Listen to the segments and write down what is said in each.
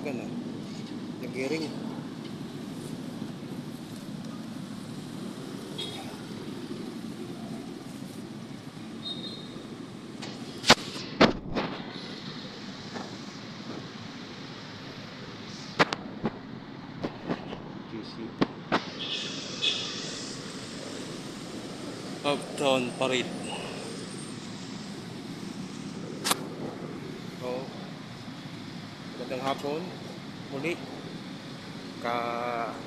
tawagan ah. Nag-ring. GC. Uptown Parade. Oh, magandang hapon. Muli. Ka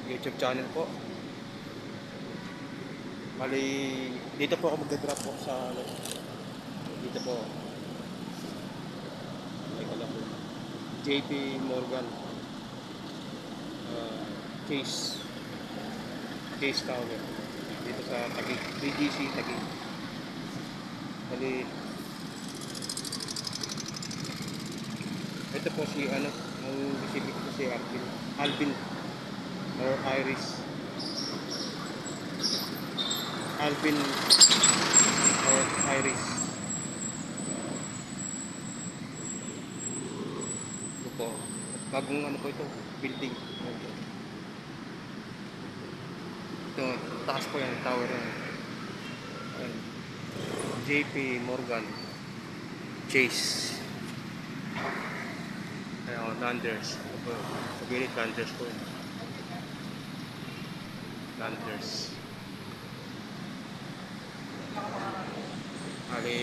YouTube channel po. Bali, dito po ako mag-drop po sa ano. Dito po. Ay kala po. JP Morgan. Chase. Chase Tower. Dito sa Taguig. BGC Taguig. Bali, ito po si ano, ang recipient ko si Alvin or Iris. Alvin or Iris. Ito po, bagong ano po ito, building. Ito, taas po yan, tower yan. JP Morgan Chase. Ayan, Landers. Sa gilid, Landers po yun. Landers. Bali,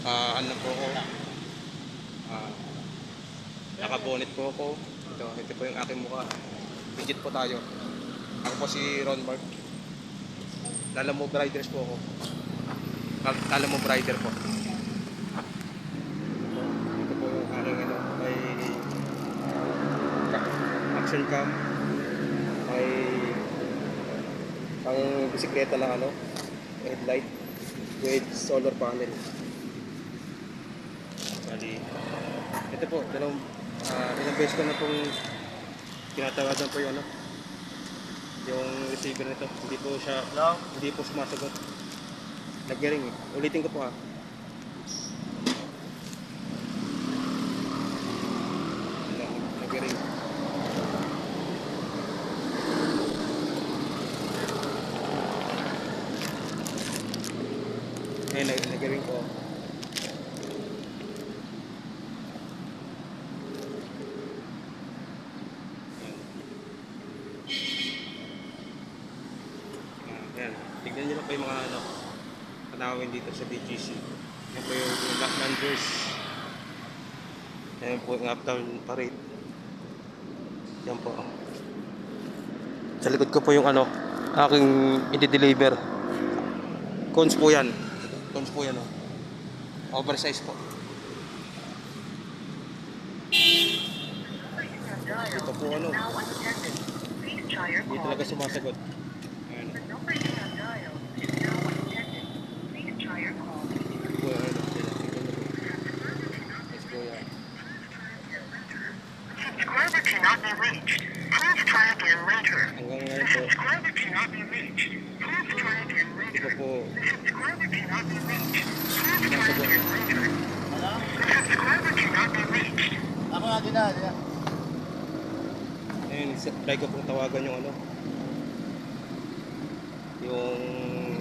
ano po ako, nakabonet po ako. Ito po yung aking mukha. Legit po tayo. Ako po si Ron Mark. Lalamove Riders po ako. Lalamove Rider po. Ito po yung aking ano, may action cam. May pang bisikleta lang ano, headlight with solar panel. Bali, ito po, ilang beses ko na pong tinatawagan po yung ano, yung receiver nito. Hindi po siya, hindi po sumasagot. Nag-ring eh. Ulitin ko po ha. Nag-ring. Ayun, nag-ring po. Ayan. Tignan nyo lang po yung mga ano, panawin dito sa BGC. Yan po yung Landers. Yan po yung Uptown Parade. Yan po. Sa likod ko po yung ano, aking i-deliver. Cones po yan. Cones po yan oh. Oversize po. Ito po ano. Hindi talaga sumasagot. Ayan. Subscriber cannot be reached. Please try again later. Hanggang The ngayon po, subscriber cannot be reached. Please try again ito later. po, The subscriber cannot be reached. Please try again later. The subscriber cannot be reached. Ako nga din na. ayun, try ko pong tawagan yung ano, yung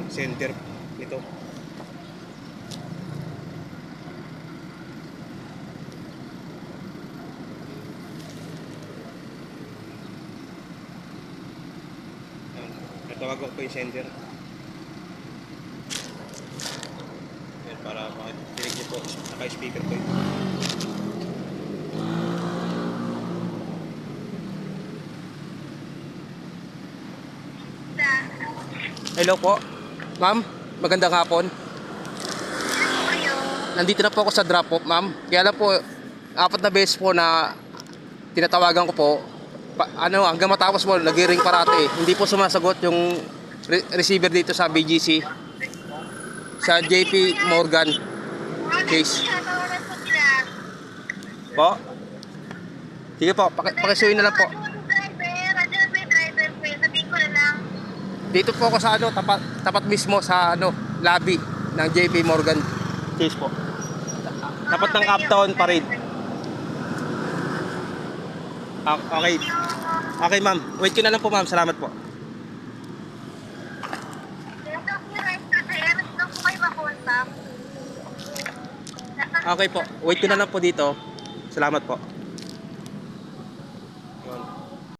center nito. Natawagan ko yung sender. Ayan, para makinig niyo po. Naka-speaker ko yun. Hello po. Ma'am, magandang hapon. Nandito na po ako sa drop-off, ma'am. Kaya lang po, 4 na beses po na tinatawagan ko po. Hanggang matapos po, nag-ring parati. Hindi po sumasagot yung receiver dito sa BGC. Sa JP Morgan Chase. Po? Sige po, pakisuin na lang po. Dito po ako sa ano, tapat mismo sa ano, lobby ng JP Morgan Chase po. Tapat ng Uptown Parade. Okay. Okay, ma'am. Wait ko na lang po, ma'am. Salamat po. Ito po right kasi meron lang po kayo makontak. Okay po. Wait ko na lang po dito. Salamat po.